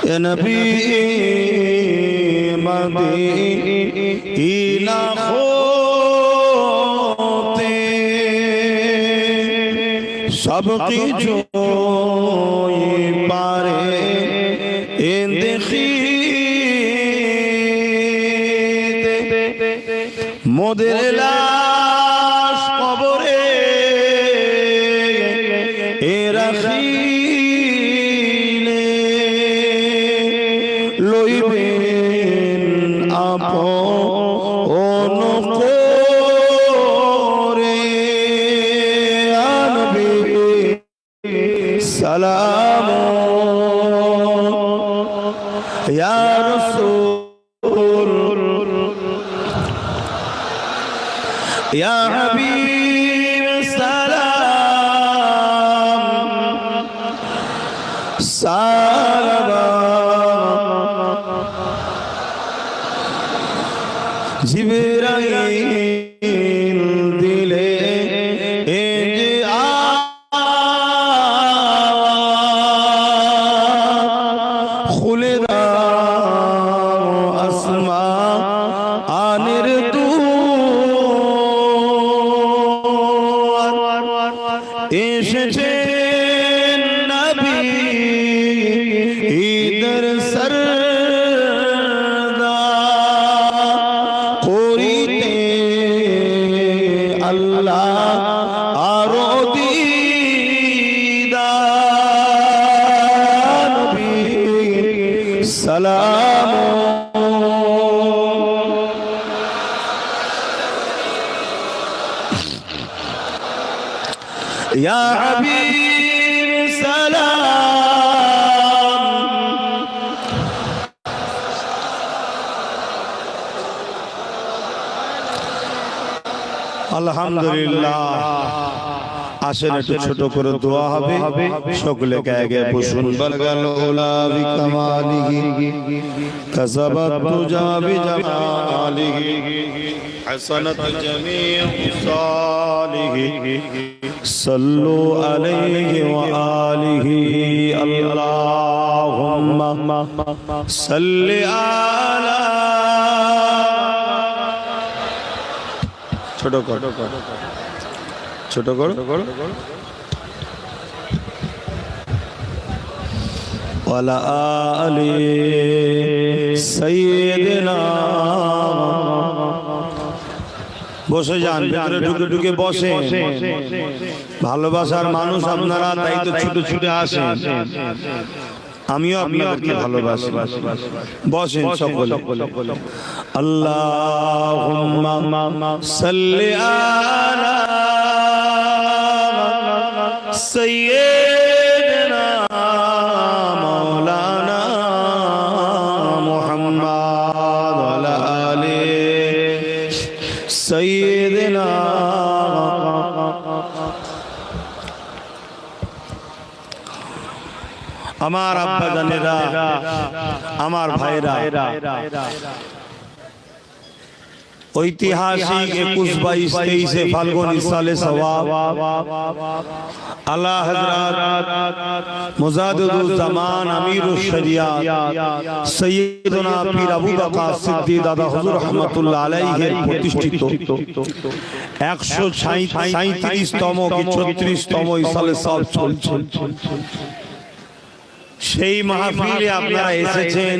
या नबी मदीना होते सबकी जो ये पारे इंदखी मोदेर लाश कबरे ए राखिले लइबेन आपन करे या नबी सलाम या रसूल या हबीब सलाम सलाम जिब्राइल दिले खुले आसमा आनिर এসেছেন নবী ঈদের সরদার করিতে আল্লাহ আরো দিদার নবী সালাম या हबीब सलाम अल्हम्दुलिल्लाह आशेन एकटु छोटो करे दुआ होबे सकले गाয়ে গায়ে বসুন বলগাল উলা বিকামালিহি কাসাবাত তুজা বিজামালিহি হাসানাত জামিউ সালিহি सल्लु अलैहि व आलिहि अल्लाहुम्मा सल्लि आला छोटो कर वाला आलि सय्यिदिना বসে যান ভিতরে ঢুকে ঢুকে বসে ভালোবাসার মানুষ আপনারা তাই তো ছুটে ছুটে আসেন আমিও আপনাদেরকে ভালোবাসি বসেন সকলে আল্লাহুম্মা সাল্লি আলা সাইয়্যিদিনা মাওলানা মুহাম্মদ ওয়া আলা আলিহি सैयदना আমার আব্বা জানেরা আমার ভাইরা ঐতিহাসিক 21 22 23 ফাল্গুন ইসালে সওয়াব আলা হযরত মুজাদ্দিদুজ জামান আমিরুশ শরিয়াত সৈয়দনা পীর আবু বকর সিদ্দিক দাদা হুজুর রহমাতুল্লাহ আলাইহি প্রতিষ্ঠিত 137 তম কি 36 তম ইসালে সওয়াব চলছে সেই মাহফিলে আপনারা এসেছেন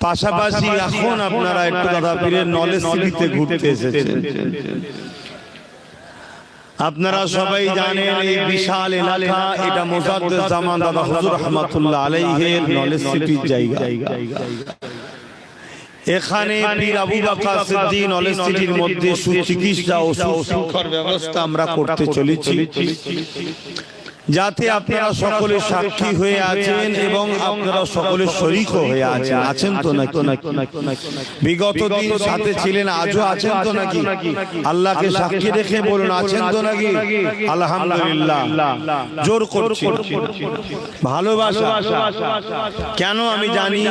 পাশাপাশি এখন আপনারা একটু দাদা পীরের নলেজ সিটিতে ঘুরতে এসেছেন আপনারা সবাই জানেন এই বিশাল এলাকা এটা মুজাদ্দিদ জামান দাদা হুজুর রহমাতুল্লাহ আলাইহির নলেজ সিটির জায়গা এখানে পীর আবু বকর সিদ্দিক নলেজ সিটির মধ্যে সুচিকিৎসা ও সুশিক্ষার ব্যবস্থা আমরা করতে চলেছি যাতে আপনারা সকলে সাক্ষী হয়ে আছেন এবং আপনারা সকলে শরীক হয়ে আছেন তো নাকি বিগত দিন সাথে ছিলেন আজও আছেন তো নাকি আল্লাহকে সাক্ষী রেখে বলুন আছেন তো নাকি আলহামদুলিল্লাহ জোর করছি ভালোবাসা কেন আমি জানি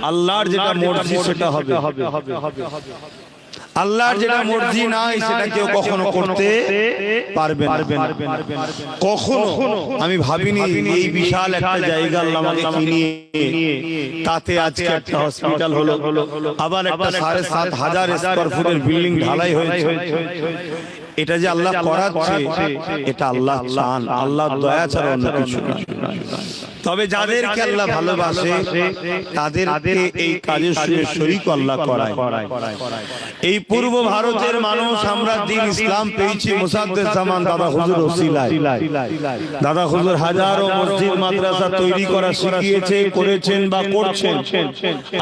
আল্লাহর যেটা মর্জি সেটা হবে আল্লাহর যেটা মর্জি নাই সেটা কেউ কখনো করতে পারবে না। কখনো আমি ভাবিনি এই বিশাল একটা জায়গা আল্লাহ আমাকে কিনিয়ে তাতে আজকে একটা হসপিটাল হলো, আবার একটা ৭,৫০০ স্কয়ার ফুটের বিল্ডিং ঢালাই হয়েছে। এটা যে আল্লাহ করাচ্ছে, এটা আল্লাহ চান, আল্লাহর দয়া ছাড়া অন্য কিছু না। তবে যাদেরকে আল্লাহ ভালোবাসে তাদেরকে এই কাজের সঙ্গে শরীক আল্লাহ করায়। এই পূর্ব ভারতের মানুষ আমরা দিন ইসলাম পেয়েছি মুসাদ্দেদ জামান দাদা হুজুর ওসিলায়। দাদা হুজুর হাজারো মসজিদ মাদ্রাসা তৈরি করা শিখিয়েছে, করেছেন বা করছেন,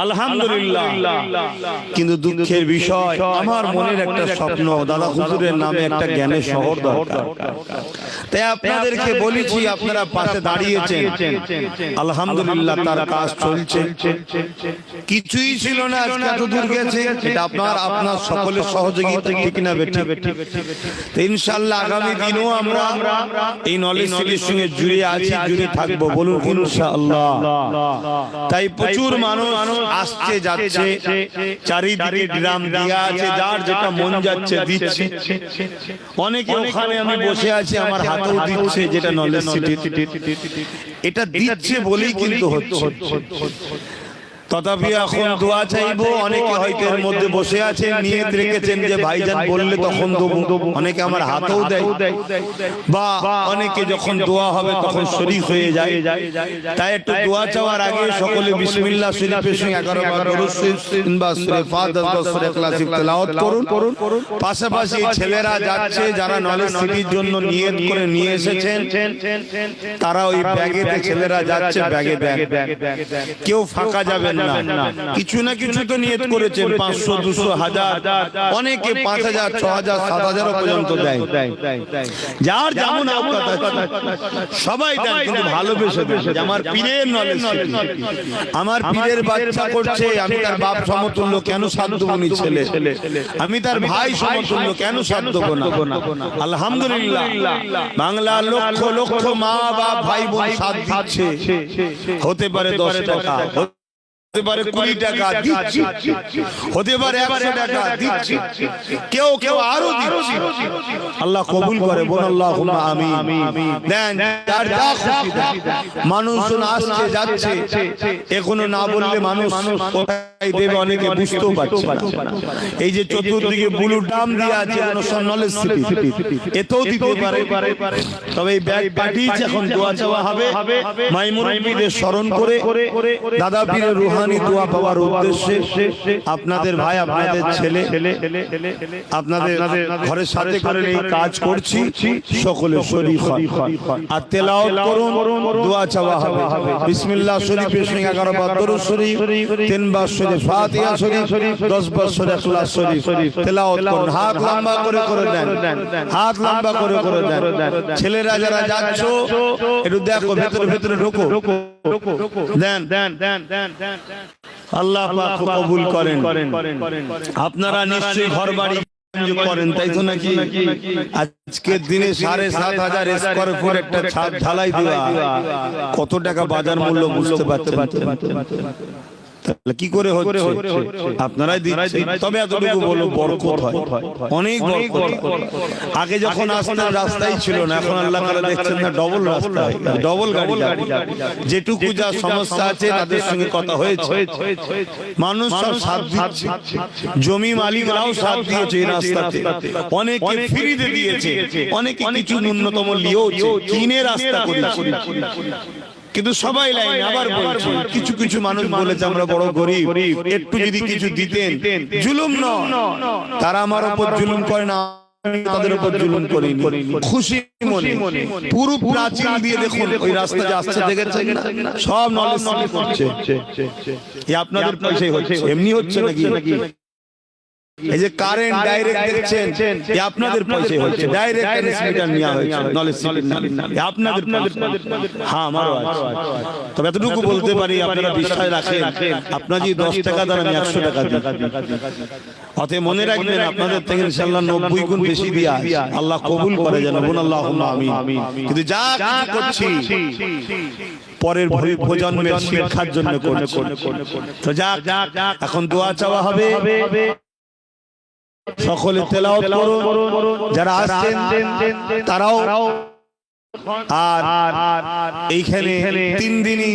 আলহামদুলিল্লাহ। কিন্তু দুঃখের বিষয়, আমার মনের একটা স্বপ্ন দাদা হুজুরের নামে একটা জ্ঞানের শহর দরকার। তাই আপনাদেরকে বলেছি, আপনারা পাশে দাঁড়িয়েছেন, আলহামদুলিল্লাহ তার কাজ চলছে। কিছুই ছিল না, আজকে এত দূর গেছে, এটা আপনার সকলের সহযোগিতা, ঠিক না বেঠিক? তো ইনশাআল্লাহ আগামী দিনও আমরা এই নলেজ সিটির সঙ্গে জুড়ে আছি, জুড়ে থাকবো, বলুন ইনশাআল্লাহ। তাই প্রচুর মানুষ আসছে যাচ্ছে, চারিদিকে ড্রাম দেয়া আছে, যার যেটা মন যাচ্ছে দিচ্ছে। অনেকে ওখানে আমি বসে আছি, আমার হাতেও দিচ্ছে, যেটা নলেজ সিটি এটা দিচ্ছে বলেই কিন্তু হচ্ছে। তথাপি এখন দোয়া চাইবো। অনেকে হয়তো এর মধ্যে বসে আছেন, নিয়ত রেখেছেন যে ভাইজান বললে তখন দেবো। অনেকে আমার হাতেও দেয়, বা অনেকে যখন দোয়া হবে তখন শরীক হয়ে যায়। তাই একটু দোয়া চাওয়ার আগে সকলে বিসমিল্লাহ শরীফের সঙ্গে 11 বার দরুদ শরীফ কিংবা সূরা ফাতিহা 10 সূরা ইখলাস তেলাওয়াত করুন। পাশাপাশি ছেলেরা যাচ্ছে, যারা নলেজ সিটির জন্য নিয়ত করে নিয়ে এসেছেন, তারা ওই ব্যাগেতে, ছেলেরা যাচ্ছে ব্যাগে ব্যাগ, কেউ ফাঁকা যাবে না। কিছু না কিছু তো নিয়ত করেছেন, 500, 200, 1000, অনেকে 5000, 6000, 7000 পর্যন্ত দেয়। যার যেমন আওকাত আছে সবাই দেন, কিন্তু ভালোবেসে দেন। আমার পীরের নলেজ সিটি, আমার পীরের বাচ্চা করছে, আমি তার বাপ সমতুল্য কেন সাথ দেব না? ছেলে আমি তার ভাই সমতুল্য কেন সাথ দেব না? আলহামদুলিল্লাহ, বাংলার লক্ষ লক্ষ মা বাপ ভাই বোন সাথ দিচ্ছে। হতে পারে 10 টাকা, হতে পারে 20 টাকা দিচ্ছি, হতে পারে 100 টাকা দিচ্ছি, কেউ কেউ আরো দিচ্ছি। আল্লাহ কবুল করে, বল আল্লাহুম্মা আমিন। দেন যার যা খুশি দেন। মানুষজন আসছে যাচ্ছে, এখনো না বললে মানুষ কোথায় দেবে অনেকে বুঝতেও পারছে না। এই যে চতুর্দিকে ব্লু ড্রাম দিয়ে আছে, কোন নলেজ সিটি, এতেও দিতে পারে। তবে এই ব্যাগ পাঠিয়েছে, এখন দোয়া চাওয়া হবে মাইমুরব্বিদের স্মরণ করে, দাদা পীরের রুহানি দোয়া পাওয়ার উদ্দেশ্যে। আপনাদের ভাই, আপনাদের ছেলে, আপনাদের ঘরের সাথে করে এই কাজ করছি, সকলে শরীক হন আর তেলাওয়াত করুন, দোয়া চাওয়া হবে। বিসমিল্লাহ শরীফের সঙ্গে 11 বার দরুদ শরীফ, 3 বার সূরা ফাতিহা শরীফ, 10 বার সূরা ইখলাস শরীফ তেলাওয়াত করুন। হাত লম্বা করে করে দেন, হাত লম্বা করে করে দেন। ছেলেরা যারা যাচ্ছ একটু দেখো, ভেতরে ভেতরে ঢোকো, দেন দেন দেন দেন দেন। আল্লাহ পাক কবুল করেন। আপনারা নিশ্চয়ই ঘর বাড়ি করেন, তাই তো নাকি? আজকের দিনে 7,500 স্কয়ার ফুট একটা ছাদ ঢালাই দেওয়া, কত টাকা বাজার মূল্য বুঝতে পারছেন? তাহলে কি করে হচ্ছে? আপনারাই দিচ্ছেন। তবে এতটুকু বলো, বরকত হয়, অনেক বরকত। আগে যখন আসতেন রাস্তাই ছিল না, এখন আল্লাহ তাআলা দেখছেন না ডবল রাস্তা, ডবল গাড়ি। যেটুকু যা সমস্যা আছে তাদের সঙ্গে কথা হয়েছে, মানুষ সব সাথ দিচ্ছে, জমি মালিকরাও সাথ দিয়েছে এই রাস্তাতে, অনেকে ফ্রিতে দিয়েছে, অনেকে কিছু ন্যূনতম নিয়েওছে, কিনে রাস্তা করেছে। কিন্তু সবাই লাইন। আবার বলছি, কিছু কিছু মানুষ বলেছে আমরা বড় গরিব, একটু যদি কিছু দিতেন। জুলুম নয়, তারা আমার উপর জুলুম করে না, তাদের উপর জুলুম করিনি, খুশি মনে। পুরো প্রাচীন দিয়ে দেখুন, ওই রাস্তা যে আসছে দেখেছেন না, সব নলেজ সিটি করছে। এই আপনাদের পয়সাই হচ্ছে, এমনি হচ্ছে নাকি? এই যে কারেন্ট ডাইরেক্ট দেখছেন, এই আপনাদের পয়সাই হচ্ছে। ডাইরেক্ট ট্রান্সমিটার নেওয়া হয়েছে নলেজ সিটির নামে, আপনাদের। হ্যাঁ, আমারও আছে। তবে এতটুকু বলতে পারি, আপনারা বিশ্বাস রাখেন, আপনারা যদি 10 টাকা দেন, আমি 100 টাকা দিই। অতএব মনে রাখবেন, আপনাদের থেকে ইনশাআল্লাহ 90 গুণ বেশি দিয়া আল্লাহ কবুল করে, যেন বলুন আল্লাহুম্মা আমিন। কিন্তু যা করছি পরের প্রজন্মের শিক্ষার জন্য করছি। তো যাক, এখন দোয়া চাওয়া হবে। সকলে তেলাওয়াত করুন, যারা আসছেন তারাও। আর এইখানে 3 দিনই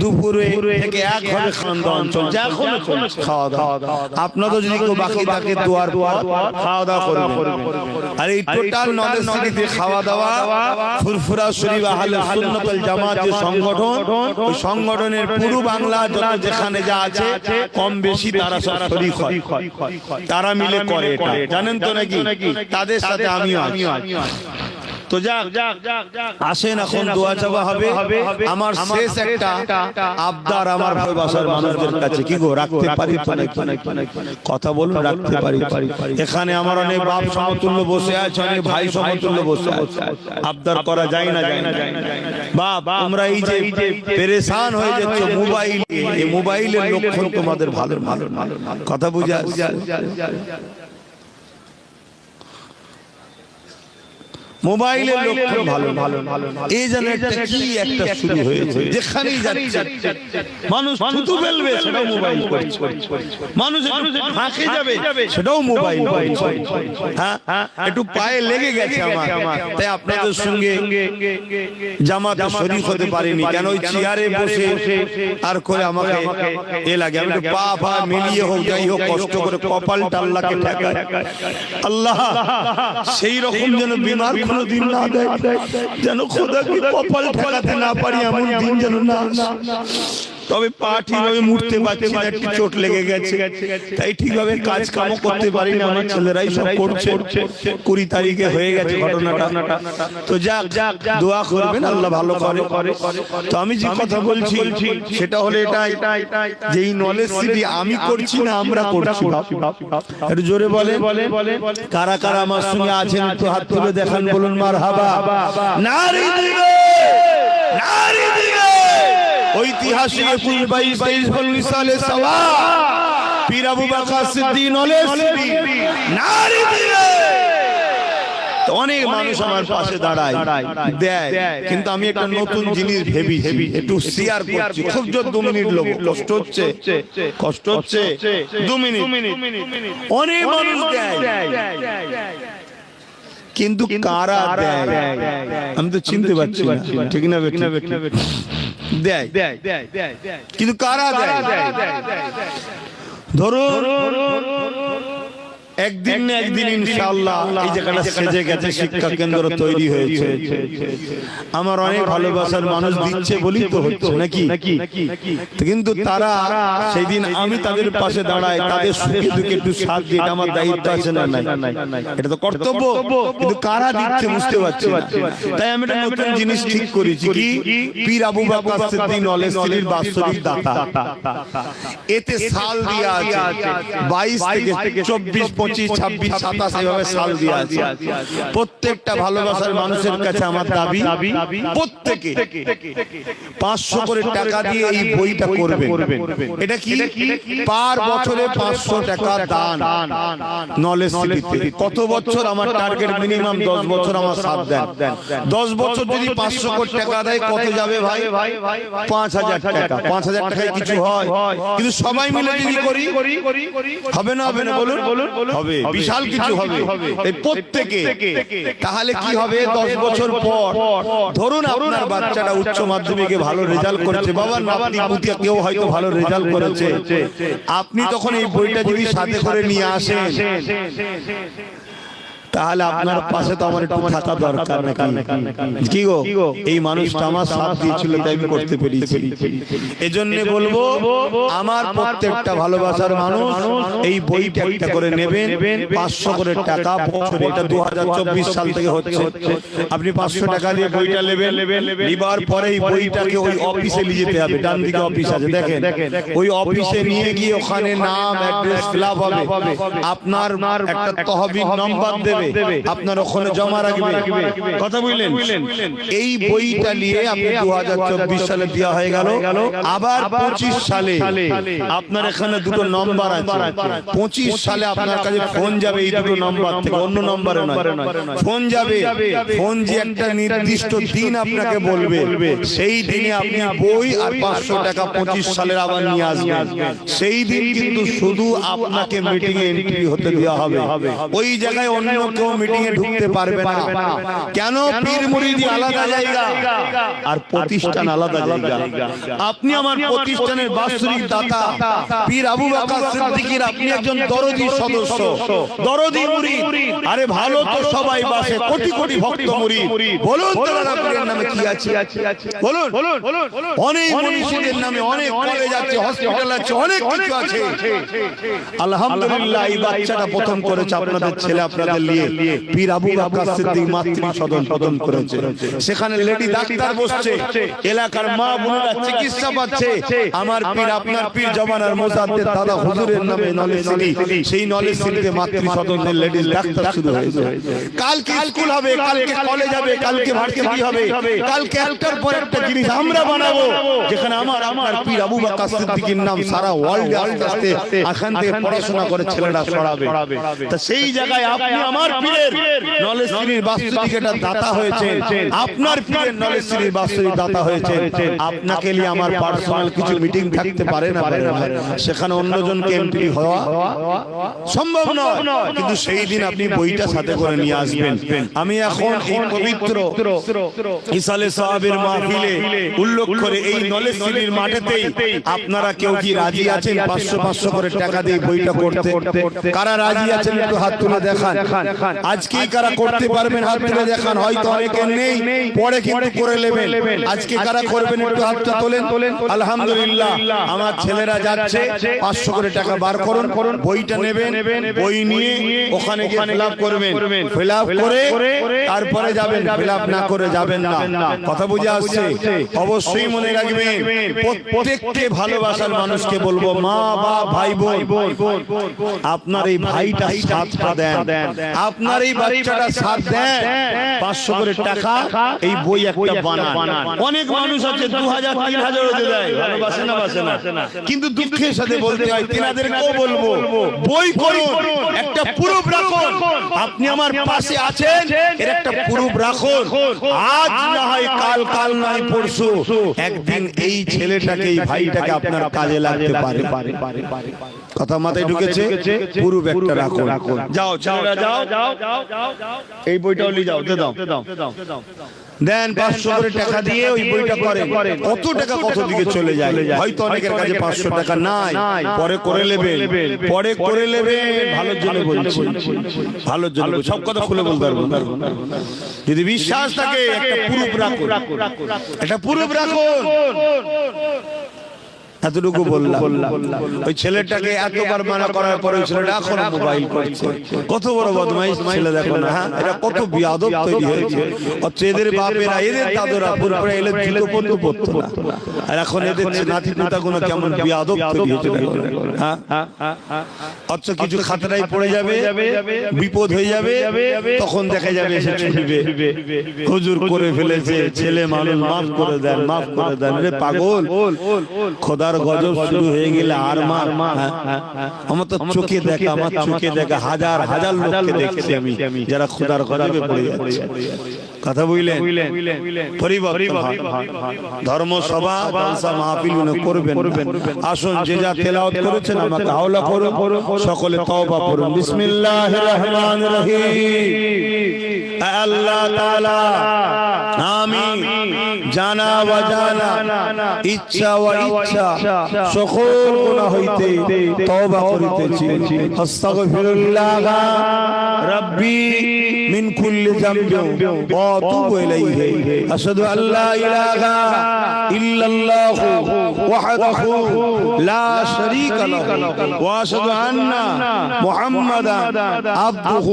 দুপুরে থেকে 1 হবে খাওয়া-দাওয়া চলছে, এখনো চলছে খাওয়া-দাওয়া। আপনাদের যদি কেউ বাকি থাকে দুয়ার খাওয়া-দাওয়া করবেন। আর এই টোটাল নলেজ সিটিতে খাওয়া-দাওয়া ফুরফুরা শরীফ আহলে সুন্নাত ওয়াল জামাত যে সংগঠন, ওই সংগঠনের পুরো বাংলা যত যেখানে যা আছে কম বেশি তারা সব শরীক হয়, তারা মিলে করে এটা, জানেন তো নাকি? তাদের সাথে আমিও আছি। তো যাক, আসেন এখন দোয়া চাওয়া হবে। আমার শেষ একটা আবদার আমার ভালোবাসার মানুষদের কাছে, কি গো রাখতে পারি তো নাকি? কথা বলুন, রাখতে পারি? এখানে আমার অনেক বাপ সমতুল্য বসে আছে, অনেক ভাই সমতুল্য বসে আছে, আবদার করা যায় না? বাপ, তোমরা এই যে পেরেশান হয়ে যাচ্ছ মোবাইলে, এই মোবাইলের লক্ষণ তোমাদের ভালো ভালো কথা বুঝা। মোবাইলের লক্ষণ ভালো ভালো, এই যেন একটা শুরু হয়েছে, যেখানেই যাচ্ছে মানুষ থুতু ফেলবে সেটাও মোবাইল করছে, মানুষ ফাঁকে যাবে সেটাও মোবাইল করছে। হ্যাঁ, একটু পায়ে লেগে গেছে আমার, তাই আপনাদের সঙ্গে জামাতে শরীক হতে পারিনি। কেন? ওই চেয়ারে বসে আর করে আমাকে এ লাগে, আমি একটু পা পা মিলিয়ে হোক যাই হোক কষ্ট করে কপালটা আল্লাহকে ঠেকাই। আল্লাহ সেই রকম যেন বিমার কোনো দিন না দেয়, যেন খোদাকে কপাল ঠেকাতে না পারি এমন দিন যেন না। তবে পা ঠিকভাবে মুড়তে পারছি না, একটু চোট লেগে গেছে, তাই ঠিকভাবে কাজ কামও করতে পারি না। আমার ছেলেরাই সব করছে, 20 তারিখে হয়ে গেছে ঘটনাটা। তো যাক, দোয়া করবেন, আল্লাহ ভালো করে। তো আমি যে কথা বলছি সেটা হলো এটা, যেই নলেজ সিটি আমি করছি না, আমরা করছি। একটু জোরে বলে কারা কারা আমার সঙ্গে আছেন, একটু হাত তুলে দেখান, বলুন মারহাবা। নারী দিবে, নারী দিবে। ঐতিহাসিক 22-23 সালে সওয়া পীর আবু বকর সিদ্দিক নলেজ সিটি নারী দিবে। অনেক মানুষ আমার পাশে দাঁড়ায় দেয়, কিন্তু আমি একটা নতুন জিনিস ভেবেছি, একটু শেয়ার করছি। খুব জোর 2 মিনিট লোক, কষ্ট হচ্ছে 2 মিনিট। অনেক মানুষ দেয়, কিন্তু কারা দেয় আমি তো চিনতে পারছি না, ঠিক না? দেয় কিন্তু কারা দেয়? ধরো একদিন না একদিন ইনশাআল্লাহ এই জায়গাটা সেজে গেছে, শিক্ষা কেন্দ্র তৈরি হয়েছে, আমার অনেক ভালোবাসার মানুষ দিচ্ছে বলি তো হচ্ছে নাকি? কিন্তু তারা সেই দিন আমি তাদের পাশে দাঁড়াই, তাদের সুখে দুঃখে একটু সাথ দিই, আমার দায়িত্ব আছে না? নাই, এটা তো কর্তব্য, কিন্তু কারা দিচ্ছে বুঝতে পারছি না। তাই আমি একটা নতুন জিনিস ঠিক করেছি, কি পীর আবু বকর সিদ্দিক নলেজ সিটির বাৎসরিক দাতা, এতে সাল দেয়া আছে 22 থেকে 24, 25, 26, 27 এইভাবে সাল দিয়ে আছে। প্রত্যেকটা ভালোবাসার মানুষের কাছে আমার দাবি, প্রত্যেকে 500 করে টাকা দিয়ে এই বইটা করবেন। এটা কি পার বছরে 500 টাকা দান নলেজ সিটিতে। কত বছর? আমার টার্গেট মিনিমাম 10 বছর আমার সাথ দেন। 10 বছর যদি 500 করে টাকা দেয় কত যাবে ভাই? 5000 টাকা। 5000 টাকায় কিছু হয়? কিন্তু সবাই মিলে যদি করি হবে না? হবে না বলুন? হবে, বিশাল কিছু হবে। এই প্রত্যেকে তাহলে কি হবে? 10 বছর পর ধরুন আপনার বাচ্চাটা উচ্চ মাধ্যমিকে ভালো রেজাল্ট করেছে, বাবার নাতি পুতিয়া কেউ হয়তো ভালো রেজাল্ট করেছে, আপনি তখন এই বইটা যদি সাথে করে নিয়ে আসেন, তাহলে আপনার পাশে তো আমার একটু থাকা দরকার নাকি? কি গো, এই মানুষটা আমার সাথ দিয়েছিল তাই আমি করতে পেরেছি। এজন্য বলবো আমার প্রত্যেকটা ভালোবাসার মানুষ এই বইটা একটা করে নেবেন, 500 করে টাকা বছরে। এটা 2024 সাল থেকে হচ্ছে। আপনি 500 টাকা দিয়ে বইটা নেবেন, এবার পরে এই বইটাকে ওই অফিসে নিয়ে যেতে হবে। ডান দিকে অফিস আছে দেখেন, ওই অফিসে নিয়ে গিয়ে ওখানে নাম অ্যাড্রেস ফিল আপ হবে, আপনার একটা তহবিল নম্বর দেবে, আপনার ওখানে জমা রাখবে। কথা বুঝলেন? এই বইটা নিয়ে আপনি 2024 সালে দেওয়া হয়ে গেল, আবার 25 সালে আপনার এখানে দুটো নম্বর আছে। 25 সালে আপনার কাছে ফোন যাবে এই দুটো নম্বর থেকে, অন্য নম্বরে নয়। ফোন যাবে, ফোন যে একটা নির্দিষ্ট দিন আপনাকে বলবে, সেই দিনে আপনি বই আর 500 টাকা 25 সালের আবার নিয়ে আসবেন। সেই দিন কিন্তু শুধু আপনাকে মিটিং এ এন্ট্রি হতে দেওয়া হবে। ওই জায়গায় অন্য কেউ মিটিং এ ঢুকতে পারবে না। কেন? পীর মুরিদি আলাদা জায়গা আর প্রতিষ্ঠান আলাদা জায়গা। আপনি আমার প্রতিষ্ঠানের বাৎসরিক দাতা পীর আবু বকর সিদ্দিকীর আপনি একজন দরদি সদস্য, দরদি মুরিদ। আরে ভালো তো সবাই বাসে, কোটি কোটি ভক্ত মুরিদ। বলুন তোমার পীরের নামে কি আছে? বলুন। অনেক মুরিদের নামে অনেক কলেজ আছে, হসপিটাল আছে, অনেক কিছু আছে। আলহামদুলিল্লাহ এই বাচ্চাটা প্রথম করেছে আপনাদের ছেলে, আপনাদের নিয়ে পীর আবু বকর সিদ্দিক মাতৃ সদন প্রদান করেছে। সেখানে লেডি ডাক্তার বসছে, এলাকার মা বোনেরা চিকিৎসা পাচ্ছে। আমার পীর আপনার পীর জমানার মুজাদ্দেদ দাদা হুজুরের নামে নলেজ সিটি, সেই নলেজ সিটিতে মাতৃ সদনের লেডি ডাক্তার শুরু হয়েছে। কালকে স্কুল হবে, কালকে কলেজ হবে, কালকে ভার্সিটি হবে, কালকে একটার পর একটা জিনিস আমরা বানাবো, যেখানে আমার পীর আবু বকর সিদ্দিকীর নাম সারা ওয়ার্ল্ডে আস্তে আস্তে এখান থেকে পড়াশোনা করে ছেলেরা ছড়াবে। তা সেই জায়গায় আপনি আমার পীরের নলেজ সিটির বাস্তবিক এটা দাতা হয়েছে, আপনার পীরের নলেজ সিটির বাস্তবিক দাতা হয়েছে। আপনাকে নিয়ে আমার পার্সোনাল কিছু মিটিং থাকতে পারে না, সেখানে অন্যজনকে এন্ট্রি হওয়া সম্ভব নয়, কিন্তু সেই দিন আপনি বইটা সাথে করে নিয়ে আসবেন। আমি এখন এই পবিত্র ইসালে সাহাবের মাহফিলে উল্লেখ করে এই নলেজ সিটির মাঠেতেই আপনারা কেউ কি রাজি আছেন 500 করে টাকা দিয়ে বইটা করতে? কারা রাজি আছেন একটু হাত তুলে দেখান। আজকেই কারা করতে পারবেন হাত তুলে দেখান। হয়তো অনেকে নেই, পরে কিন্তু করে নেবেন। আজকে কারা করবেন একটু হাতটা তোলেন। আলহামদুলিল্লাহ আমার ছেলেরা যাচ্ছে, 500 করে টাকা বার করুন, বইটা নেবেন, বই নিয়ে ওখানে গিয়ে ফিল আপ করবেন, ফিল আপ করে তারপরে যাবেন, ফিল আপ না করে যাবেন না। কথা বুঝে আসছে? অবশ্যই মনে রাখবেন, প্রত্যেককে ভালোবাসার মানুষকে বলবো, মা বা ভাই বোন, আপনার এই ভাইটা সাথটা দেন, আপনার এই বাচ্চাটা সাথ দেন, 500 করে টাকা এই বই একটা বানান। অনেক মানুষ আছে 2000 3000 হতে দেয়, ভালোবাসে না, বাসে না, কিন্তু দুঃখের সাথে বলতে হয় তিনাদেরকেও বলবো বই করুন, একটা প্রুফ রাখুন। আপনি আমার পাশে আছেন এর একটা প্রুফ রাখুন। আজ না হয় কাল, কাল নয় পরশু, একদিন এই ছেলেটাকে এই ভাইটাকে আপনার কাজে লাগতে পারে। কথা মাথায় ঢুকেছে? প্রুফ একটা রাখুন। যাও ছেলেরা যাও, এই বইটাও নিয়ে যাও, দাও দেন 500 করে টাকা দিয়ে ওই বইটা করেন। কত টাকা কত দিকে চলে যায়। হয়তো অনেকের কাছে 500 টাকা নাই, পরে করে নেবেন, পরে করে নেবেন। ভালোর জন্য বলছি, ভালোর জন্য, সব কথা খুলে বলতে পারবো। যদি বিশ্বাস থাকে একটা প্রুফ রাখুন, একটা প্রুফ রাখুন। এতটুকু বললাম। ওই ছেলেটাকে এতবার মানা করার পরে ওই ছেলেটা এখন মোবাইল করছে। কত বড় বদমাইশ ছেলে দেখো না, হ্যাঁ, এটা কত বিয়াদব তৈরি হয়েছে। অথচ এদের বাপেরা, এদের দাদুরা পুরোপুরি এলে জুতো পর্যন্ত পড়তো না, আর এখন এদের নাতি পুতাগুলো কেমন বিয়াদব তৈরি হয়েছে দেখো, হ্যাঁ। অথচ কিছু খাতরায় পড়ে যাবে, বিপদ হয়ে যাবে, তখন দেখা যাবে এসে ছুটবে, হুজুর করে ফেলেছে, ছেলে মানুষ, মাফ করে দেন, মাফ করে দেন। রে পাগল, খোদা গজব শুরু হয়ে গেলে আর মার। আমার তো চোখে দেখা, আমার চোখে দেখা হাজার হাজার লোককে দেখছি আমি যারা খোদার গজবে পড়ে যাচ্ছে। কথা বুঝলেন? পরিবর্তন ধর্মসভা জলসা মাহফিল করবেন। আসুন, যে যা তেলাওয়াত করেছেন আমাকে হাওলা করুন, সকলে তওবা করুন। বিসমিল্লাহির রহমানির রহিম। আল্লাহ তাআলা আমি জানা ওয়াজানা, ইচ্ছা ওয়া ইচ্ছা সকল গুনাহ হইতে তওবা করিতেছি। আস্তাগফিরুল্লাহ রাব্বি মিন من كل ذنب وأتوب إليه أشهد أن لا إله إلا الله وحده لا شريك له وأشهد أن محمدا عبده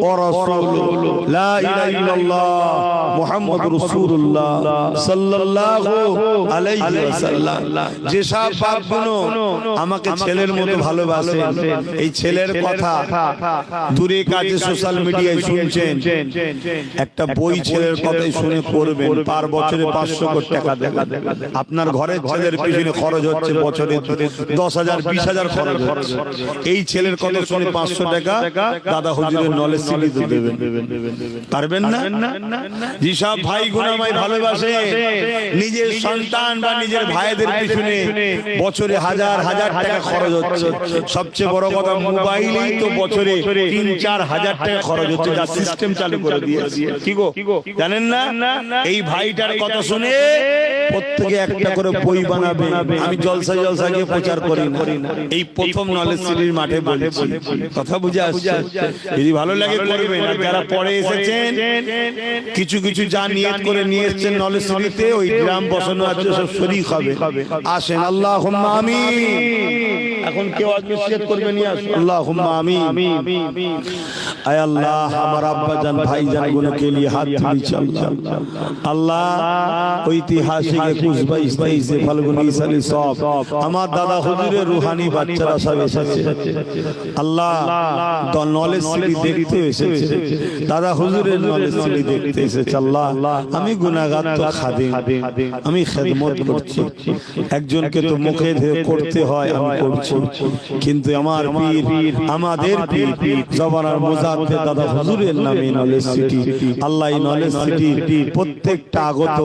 ورسوله لا إله إلا الله محمد رسول الله صلى الله عليه وسلم যেসব বাপগুলো আমাকে ছেলের মতো ভালোবাসে এই ছেলের কথা দূরে কাছে সোশ্যাল মিডিয়ায় শুনছেন একটা বই ছেলের কথাই শুনে করবেন পার বছরে 500 কোটি টাকা দেবেন আপনার ঘরের ছেলের পিছনে খরচ হচ্ছে বছরে 10,000 20,000 খরচ হচ্ছে এই ছেলের কথা শুনে 500 টাকা দাদা হুজুরের নলেজ সিডি দেবেন পারবেন না যেসব ভাই গুনামাই ভালোবাসে নিজের সন্তান বা নিজের ভাইদের পিছনে বছরে হাজার হাজার টাকা খরচ হচ্ছে সবচেয়ে বড় কথা মোবাইলেই তো বছরে 3-4 হাজার টাকা খরচ হচ্ছে যা সিস্টেম চালু করে দিয়েছে কি গো জানেন না এই ভাইটার কথা শুনে প্রত্যেকে একটা করে বই বানাবে আমি জলসা গিয়ে প্রচার করি না এই প্রথম নলেজ সিটির মাঠে বলছি কথা বুঝে আসছে যদি ভালো লাগে করবেন আর যারা পরে এসেছেন কিছু কিছু যা নিয়ত করে নিয়ে এসেছেন নলেজ সিটিতে ওই গ্রাম বসানো আছে সব শরীক হবে আসেন আল্লাহুম্মা আমিন এখন কেউ আজকে নিয়ত করবে নিয়ে আসুন আল্লাহুম্মা আমিন আয় আল্লাহ আমার আব্বা জান ভাই জান গুলো के लिए हाथ नीचे अल्लाह ঐতিহাসিক 21-22 से ফাল্গুনী সালে সব আমার দাদা হুজুরের রুহানি বাচ্চারা সব এসেছে আল্লাহ নলেজ সিটি দেখতে এসেছে দাদা হুজুরের নলেজ সিটি দেখতে এসেছে আল্লাহ আমি গুনাহগার তো খাদিম আমি খেদমত করছি একজনকে তো মুখে করতে হয় আমি করছি কিন্তু আমার পীর আমাদের পীর জবানার মুজাদ্দিদ দাদা হুজুরের নামে নলেজ সিটি আল্লাহ এই নলেজ সিটি প্রত্যেকটা আগত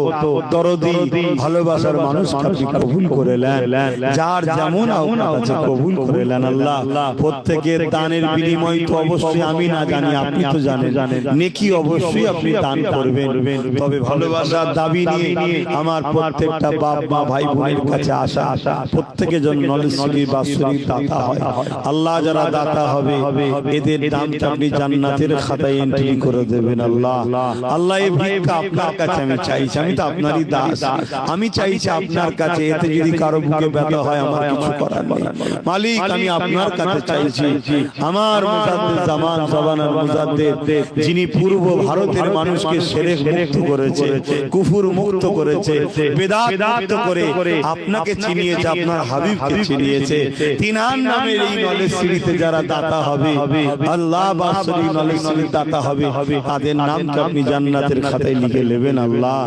দরদি ভালোবাসার মানুষকে আপনি কবুল করে নেন যার যেমন আপনার কাছে কবুল করে নেন আল্লাহ প্রত্যেকের দানের বিনিময় তো অবশ্যই আমি না জানি আপনি তো জানেন নেকি অবশ্যই আপনি দান করবেন তবে ভালোবাসার দাবি নিয়ে আমার প্রত্যেকটা বাপ মা ভাই বোনের কাছে আসা প্রত্যেকের জন্য নলেজ সিটির বাৎসরিক দাতা হয় আল্লাহ যারা দাতা হবে এদের নামটা আপনি জান্নাতের খাতায় এন্ট্রি করে দেবেন আল্লাহ আল্লাহ এই ভিক্ষা আপনার কাছে আমি চাইছি আমি তো আপনারই দাস আমি চাইছি আপনার কাছে এতে যদি কারো বুকে ব্যথা হয় আমার কিছু করার নেই মালিক আমি আপনার কাছে চাইছি আমার মুজাদ্দিদ জামান জবানার মুজাদ্দিদ যিনি পূর্ব ভারতের মানুষকে শিরক মুক্ত করেছে কুফর মুক্ত করেছে বেদাত মুক্ত করে আপনাকে চিনিয়েছে আপনার হাবিবকে চিনিয়েছে তিনার নামের এই নলেজ সিটিতে যারা দাতা হবে আল্লাহ বাৎসরিক নলেজ সিটির দাতা হবে তাদের নামকে আপনি জান্নাতের খাতায় লিখে নেবেন আল্লাহ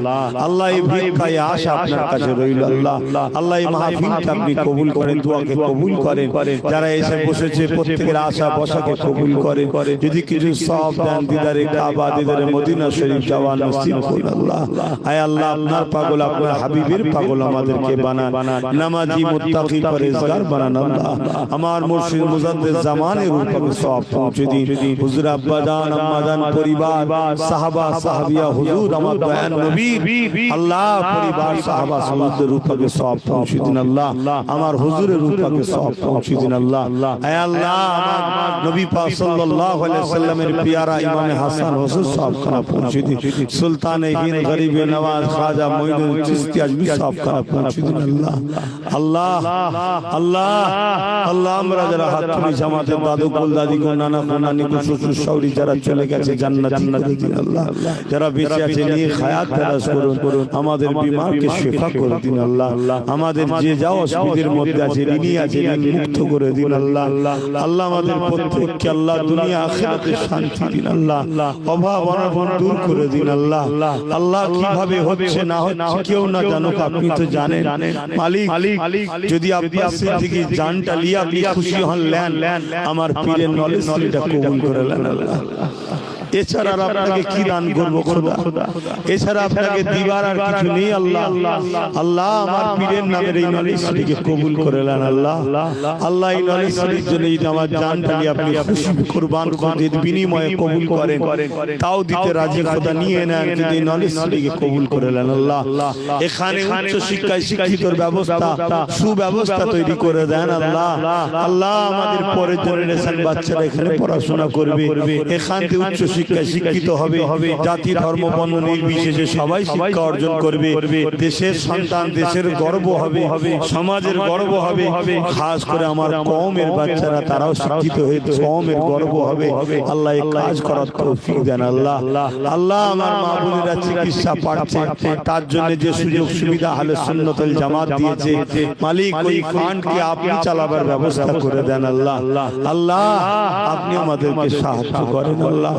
আল্লাহ এই ভিক্ষায় আশা আপনার কাছে রইল আল্লাহ আল্লাহ এই মাহফিলকে আপনি কবুল করেন দোয়াকে কবুল করেন যারা এসে বসেছে প্রত্যেকের আশা বসাকে কবুল করেন যদি কিছু সওয়াব দেন দিদারে কাবা দিদারে মদিনা শরীফ যাওয়া নসিব করুন আল্লাহ আয় আল্লাহ আপনার পাগল আপনার হাবিবের পাগল আমাদেরকে বানান নামাজি মুত্তাকি পরহেজগার বানান আল্লাহ আমার মুর্শিদ মুজাদ্দিদ জামানের উপরে সওয়াব পৌঁছে দিন হুজুর আব্বা জান আম্মা জান পরিবার সাহাবা সাহাবিয়া হুজুর আমার দয়ার নবী আল্লাহ পরিবার সাহাবা সাহাবাদের উপরে সওয়াব পৌঁছে দিন আল্লাহ আমার হুজুরের উপরে সওয়াব পৌঁছে দিন আল্লাহ আয় আল্লাহ আমার নবী পাক সাল্লাল্লাহু আলাইহি সাল্লামের প্যারা ইমাম হাসান হুজুর সওয়াব খানা পৌঁছে দিন সুলতান হিন্দ গরিব নওয়াজ খাজা মঈনুদ্দিন চিশতি আজমি সওয়াব খানা পৌঁছে দিন আল্লাহ আল্লাহ আল্লাহ আল্লাহ আমরা যারা হাত তুলি জামাতের দাদু কুল দাদি কুল নানা কুল নানি কুল শ্বশুর শাশুড়ি যারা চলে গেছে জান্নাত দিন আল্লাহ যারা বেঁচে আছে নিয়ে হায়াত দারাজ করুন আমাদের বিমারকে শিফা করে দিন আল্লাহ আমাদের যে যাও অসুবিধার মধ্যে আছে ঋণী আছে ঋণ মুক্ত করে দিন আল্লাহ আল্লাহ আমাদের প্রত্যেককে আল্লাহ দুনিয়া আখিরাতে শান্তি দিন আল্লাহ অভাব অনটন দূর করে দিন আল্লাহ আল্লাহ কিভাবে হচ্ছে না হচ্ছে কেউ না জানুক আপনি তো জানেন মালিক যদি আব্বাস সিদ্দিকী জানটা লিয়ে আপনি খুশি হন লেন আমার পীরের নলেজ সিটিটা কবুল করে নেন আল্লাহ এছাড়া আপনাকে কি দান করব খোদা এছাড়া আপনাকে দিবার আর কিছু নেই আল্লাহ আল্লাহ আমার পীরের নামের এই নলেজ সিটিকে কবুল করে নেন আল্লাহ আল্লাহ এই নলেজ সিটির জন্য যদি আমার জানটা নিয়ে আপনি খুশি কুরবান করে বিনিময়ে কবুল করেন তাও দিতে রাজি খোদা নিয়ে নেন যদি এই নলেজ সিটিকে কবুল করে নেন আল্লাহ এখানে উচ্চ শিক্ষায় শিক্ষিতর ব্যবস্থা সুব্যবস্থা তৈরি করে দেন আল্লাহ আল্লাহ আমাদের পরের জেনারেশন বাচ্চারা এখানে পড়াশোনা করবে এখান থেকে উচ্চ শিক্ষায় শিক্ষিত হবে, জাতি ধর্ম বর্ণ নির্বিশেষে সবাই শিক্ষা অর্জন করবে, দেশের সন্তান দেশের গর্ব হবে, সমাজের গর্ব হবে, খাস করে আমার কওমের বাচ্চারা তারাও শিক্ষিত হয়ে কওমের গর্ব হবে। আল্লাহ এই কাজ করার তৌফিক দেন আল্লাহ। আল্লাহ আমার মা বোনেরা চিকিৎসা পাচ্ছে, তার জন্য যে সুযোগ সুবিধা আহলে সুন্নাত ওয়াল জামাত দিয়েছে, মালিক ওই ফান্ডকে আপনি চালাবার ব্যবস্থা করে দেন আল্লাহ। আল্লাহ আপনি আমাদেরকে সাহায্য করেন আল্লাহ,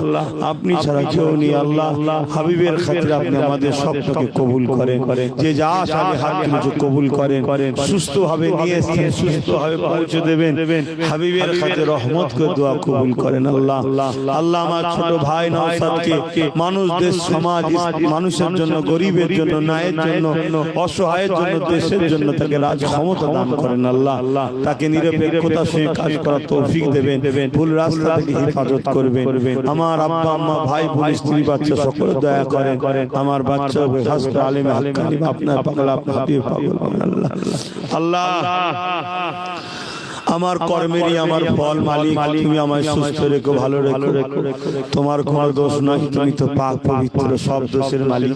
আপনি ছাড়া কেউ নেই আল্লাহ। হাবিবের খাতিরে আপনি আমাদের স্বপ্নকে কবুল করেন, যে যা আশাকে হাত তুলে কবুল করেন, সুস্থ হবে নিয়ে এসে সুস্থ হবে পৌঁছে দেবেন। হাবিবের খাতিরে রহমত করে দোয়া কবুল করেন আল্লাহ। আল্লাহ আমার ছোট ভাই নওশাদকে মানুষ দেশ সমাজ মানুষের জন্য, গরিবের জন্য, ন্যায়ের জন্য, অসহায়ের জন্য, দেশের জন্য তাকে রাজ ক্ষমতা দান করেন আল্লাহ। তাকে নিরপেক্ষতার সঙ্গে কাজ করার তৌফিক দেবেন, ভুল রাস্তা থেকে হেফাজত করবেন। আমার আব্বা আম্মা ভাই বোন স্ত্রী বাচ্চা সকলে দয়া করেন। আমার বাচ্চা হাসতে আলেমে হাক্কানি আপনার পাগলা হাবিব পাগল আল্লাহ। আল্লাহ আমার কর্মেরই আমার ফল মালিক, তুমি আমায় সুস্থ রেখো, ভালো রেখো, তোমার কোনো দোষ নয়, তুমি তো পাক পবিত্র, সব দোষের মালিক।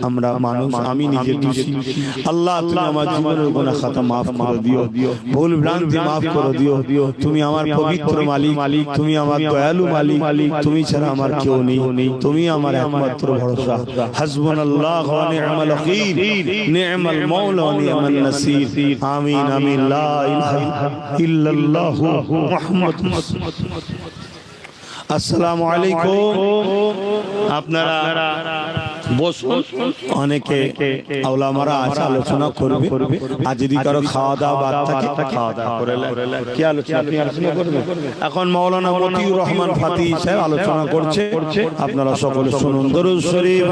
আমরা মানুষ, আমি নিজে দোষী আল্লাহ, তুমি আমার জীবনের গুনাহ খাতা মাফ করে দিও, ভুল ভ্রান্তি মাফ করে দিও। তুমি আমার পবিত্র মালিক, তুমি আমার দয়ালু মালিক, তুমি ছাড়া আমার কেউ নেই, তুমি আমার একমাত্র ভরসা। হাসবুনাল্লাহু ওয়া নি'মাল ওয়াকিল, নি'মাল মাওলা ওয়া নি'মান নাসির। আমিন আমিন। লা ইলাহা ইল্লাল্লাহু মুহাম্মাদুর রাসূলুল্লাহ। আসসালামু আলাইকুম। আপনারা বসুন, অনেকে ওলামারা আছে আলোচনা করবে। আর যদি কারো খাওয়া দাওয়া বাদ থাকে খাওয়া দাওয়া করে কি আলোচনা, আপনি আলোচনা করবেন। এখন মাওলানা মতিউর রহমান ফাতিহ সাহেব আলোচনা করছে, আপনারা সকলে শুনুন। দরুদ শরীফ।